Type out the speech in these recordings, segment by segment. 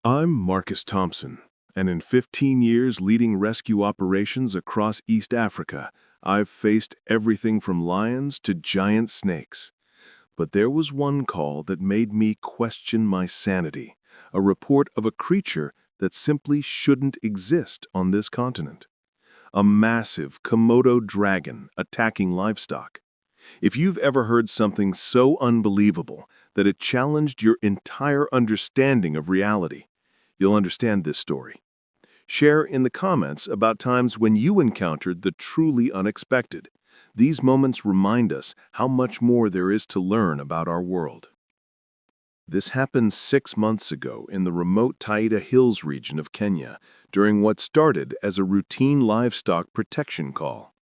I'm Marcus Thompson, and in 15 years leading rescue operations across East Africa, I've faced everything from lions to giant snakes. But there was one call that made me question my sanity, a report of a creature that simply shouldn't exist on this continent. A massive Komodo dragon attacking livestock. If you've ever heard something so unbelievable that it challenged your entire understanding of reality, you'll understand this story. Share in the comments about times when you encountered the truly unexpected. These moments remind us how much more there is to learn about our world. This happened 6 months ago in the remote Taita Hills region of Kenya during what started as a routine livestock protection call.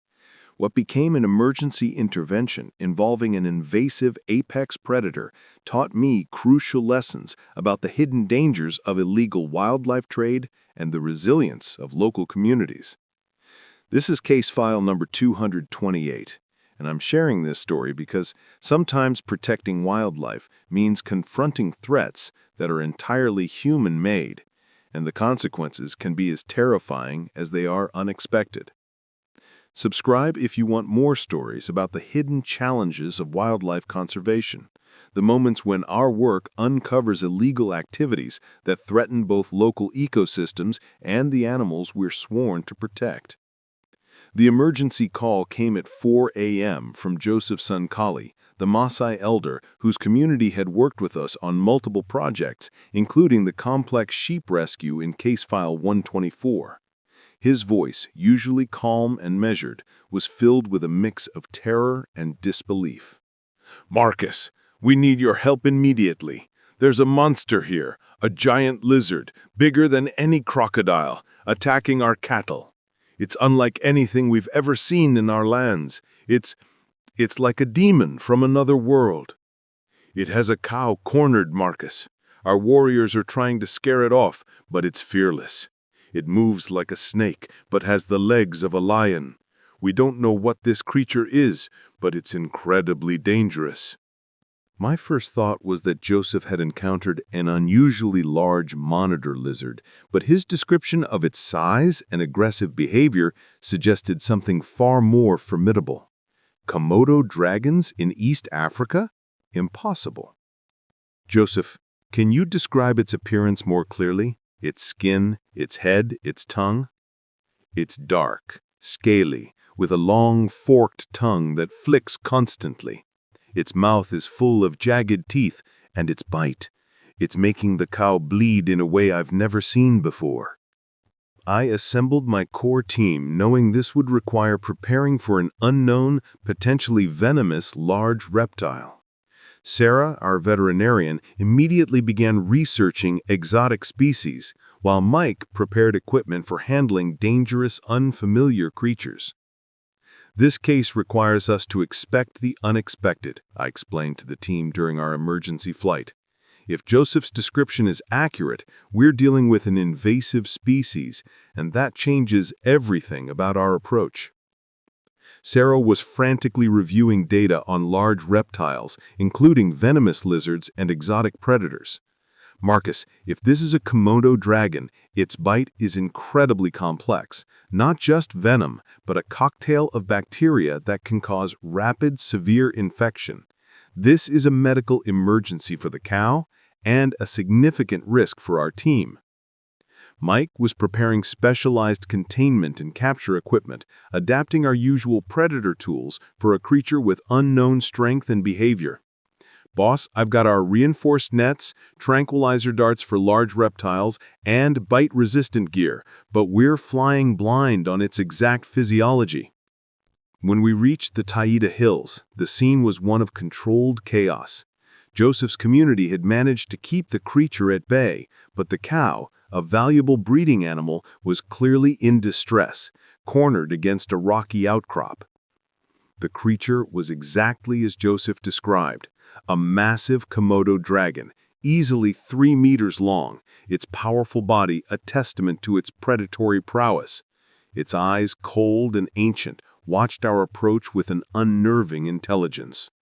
What became an emergency intervention involving an invasive apex predator taught me crucial lessons about the hidden dangers of illegal wildlife trade and the resilience of local communities. This is case file number 228, and I'm sharing this story because sometimes protecting wildlife means confronting threats that are entirely human-made, and the consequences can be as terrifying as they are unexpected. Subscribe if you want more stories about the hidden challenges of wildlife conservation, the moments when our work uncovers illegal activities that threaten both local ecosystems and the animals we're sworn to protect. The emergency call came at 4 a.m. from Joseph Sankali, the Maasai elder whose community had worked with us on multiple projects, including the complex sheep rescue in case file 124. His voice, usually calm and measured, was filled with a mix of terror and disbelief. "Marcus, we need your help immediately. There's a monster here, a giant lizard, bigger than any crocodile, attacking our cattle. It's unlike anything we've ever seen in our lands. It's like a demon from another world. It has a cow cornered, Marcus. Our warriors are trying to scare it off, but it's fearless. It moves like a snake, but has the legs of a lion. We don't know what this creature is, but it's incredibly dangerous." My first thought was that Joseph had encountered an unusually large monitor lizard, but his description of its size and aggressive behavior suggested something far more formidable. Komodo dragons in East Africa? Impossible. "Joseph, can you describe its appearance more clearly? Its skin, its head, its tongue?" "It's dark, scaly, with a long, forked tongue that flicks constantly. Its mouth is full of jagged teeth, and its bite. It's making the cow bleed in a way I've never seen before." I assembled my core team knowing this would require preparing for an unknown, potentially venomous large reptile. Sarah, our veterinarian, immediately began researching exotic species, while Mike prepared equipment for handling dangerous, unfamiliar creatures. "This case requires us to expect the unexpected," I explained to the team during our emergency flight. "If Joseph's description is accurate, we're dealing with an invasive species, and that changes everything about our approach." Sarah was frantically reviewing data on large reptiles, including venomous lizards and exotic predators. "Marcus, if this is a Komodo dragon, its bite is incredibly complex. Not just venom, but a cocktail of bacteria that can cause rapid, severe infection. This is a medical emergency for the cow and a significant risk for our team." Mike was preparing specialized containment and capture equipment, adapting our usual predator tools for a creature with unknown strength and behavior. "Boss, I've got our reinforced nets, tranquilizer darts for large reptiles, and bite-resistant gear, but we're flying blind on its exact physiology." When we reached the Taita Hills, the scene was one of controlled chaos. Joseph's community had managed to keep the creature at bay, but the cow, a valuable breeding animal, was clearly in distress, cornered against a rocky outcrop. The creature was exactly as Joseph described, a massive Komodo dragon, easily 3 meters long, its powerful body a testament to its predatory prowess. Its eyes, cold and ancient, watched our approach with an unnerving intelligence.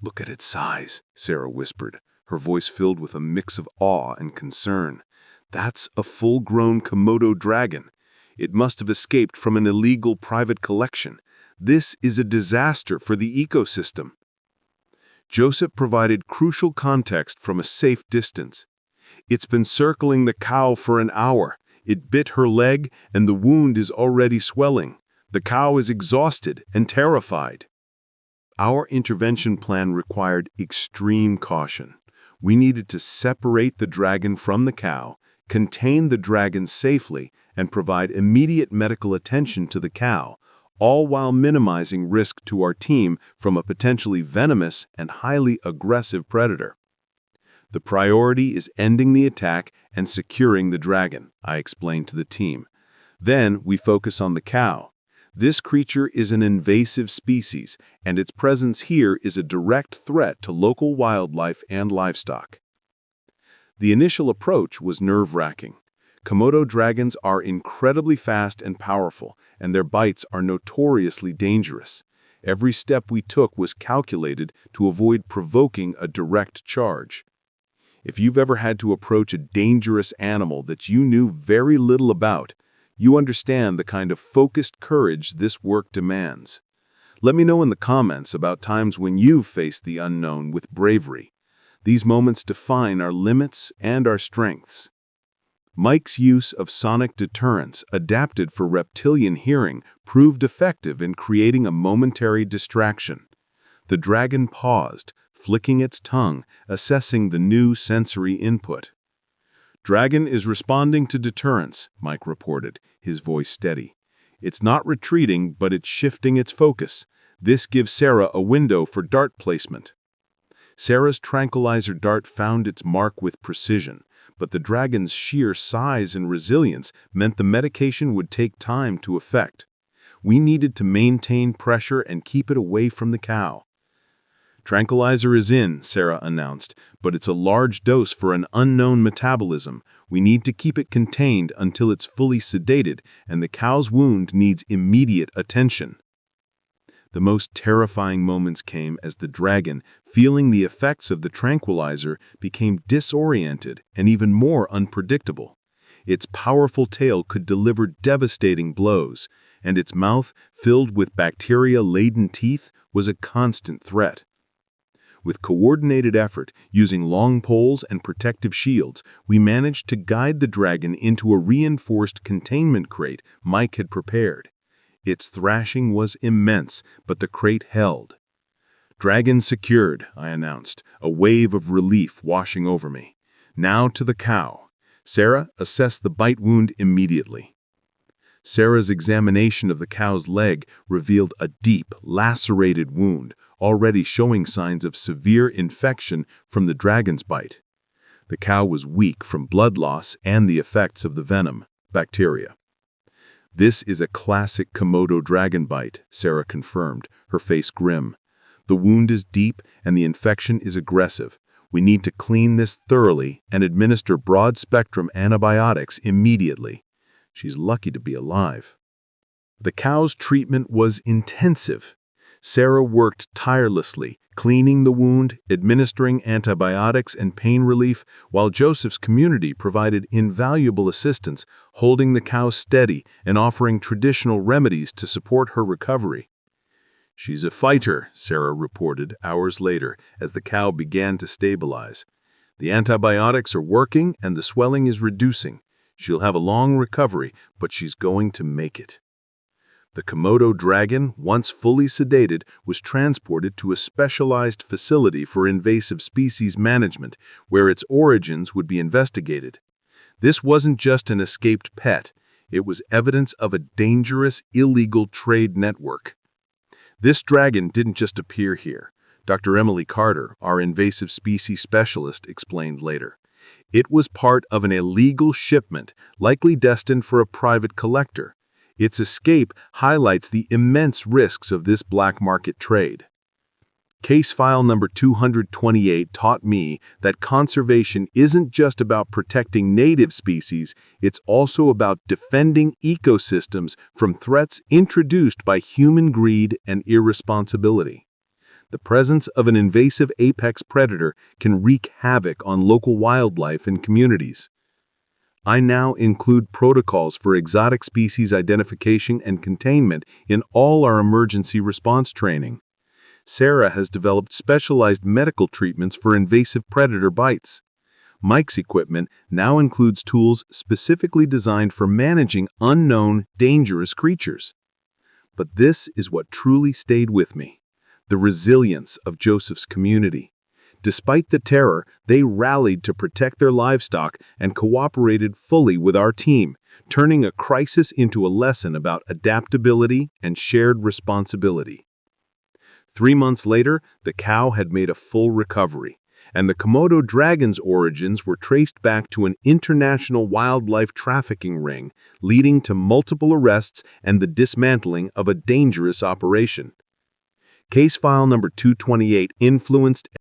"Look at its size," Sarah whispered, her voice filled with a mix of awe and concern. That's a full-grown Komodo dragon. It must have escaped from an illegal private collection. This is a disaster for the ecosystem. Joseph provided crucial context from a safe distance. It's been circling the cow for an hour. It bit her leg, and the wound is already swelling. The cow is exhausted and terrified. Our intervention plan required extreme caution. We needed to separate the dragon from the cow, contain the dragon safely, and provide immediate medical attention to the cow, all while minimizing risk to our team from a potentially venomous and highly aggressive predator. The priority is ending the attack and securing the dragon, I explained to the team. Then we focus on the cow. This creature is an invasive species, and its presence here is a direct threat to local wildlife and livestock. The initial approach was nerve-wracking. Komodo dragons are incredibly fast and powerful, and their bites are notoriously dangerous. Every step we took was calculated to avoid provoking a direct charge. If you've ever had to approach a dangerous animal that you knew very little about, you understand the kind of focused courage this work demands. Let me know in the comments about times when you've faced the unknown with bravery. These moments define our limits and our strengths. Mike's use of sonic deterrence, adapted for reptilian hearing, proved effective in creating a momentary distraction. The dragon paused, flicking its tongue, assessing the new sensory input. "Dragon is responding to deterrence," Mike reported, his voice steady. "It's not retreating, but it's shifting its focus. This gives Sarah a window for dart placement." Sarah's tranquilizer dart found its mark with precision, but the dragon's sheer size and resilience meant the medication would take time to effect. We needed to maintain pressure and keep it away from the cow. "Tranquilizer is in," Sarah announced, "but it's a large dose for an unknown metabolism. We need to keep it contained until it's fully sedated, and the cow's wound needs immediate attention." The most terrifying moments came as the dragon, feeling the effects of the tranquilizer, became disoriented and even more unpredictable. Its powerful tail could deliver devastating blows, and its mouth, filled with bacteria-laden teeth, was a constant threat. With coordinated effort, using long poles and protective shields, we managed to guide the dragon into a reinforced containment crate Mike had prepared. Its thrashing was immense, but the crate held. "Dragon secured," I announced, a wave of relief washing over me. "Now to the cow. Sarah, assess the bite wound immediately." Sarah's examination of the cow's leg revealed a deep, lacerated wound, already showing signs of severe infection from the dragon's bite. The cow was weak from blood loss and the effects of the venom, bacteria. "This is a classic Komodo dragon bite," Sarah confirmed, her face grim. "The wound is deep and the infection is aggressive. We need to clean this thoroughly and administer broad-spectrum antibiotics immediately." She's lucky to be alive. The cow's treatment was intensive. Sarah worked tirelessly, cleaning the wound, administering antibiotics and pain relief, while Joseph's community provided invaluable assistance, holding the cow steady and offering traditional remedies to support her recovery. "She's a fighter," Sarah reported hours later as the cow began to stabilize. "The antibiotics are working and the swelling is reducing. She'll have a long recovery, but she's going to make it." The Komodo dragon, once fully sedated, was transported to a specialized facility for invasive species management, where its origins would be investigated. This wasn't just an escaped pet. It was evidence of a dangerous, illegal trade network. This dragon didn't just appear here. Dr. Emily Carter, our invasive species specialist, explained later. It was part of an illegal shipment, likely destined for a private collector. Its escape highlights the immense risks of this black market trade. Case file number 228 taught me that conservation isn't just about protecting native species, it's also about defending ecosystems from threats introduced by human greed and irresponsibility. The presence of an invasive apex predator can wreak havoc on local wildlife and communities. I now include protocols for exotic species identification and containment in all our emergency response training. Sarah has developed specialized medical treatments for invasive predator bites. Mike's equipment now includes tools specifically designed for managing unknown, dangerous creatures. But this is what truly stayed with me: the resilience of Joseph's community. Despite the terror, they rallied to protect their livestock and cooperated fully with our team, turning a crisis into a lesson about adaptability and shared responsibility. 3 months later, the cow had made a full recovery, and the Komodo dragon's origins were traced back to an international wildlife trafficking ring, leading to multiple arrests and the dismantling of a dangerous operation. Case file number 228 influenced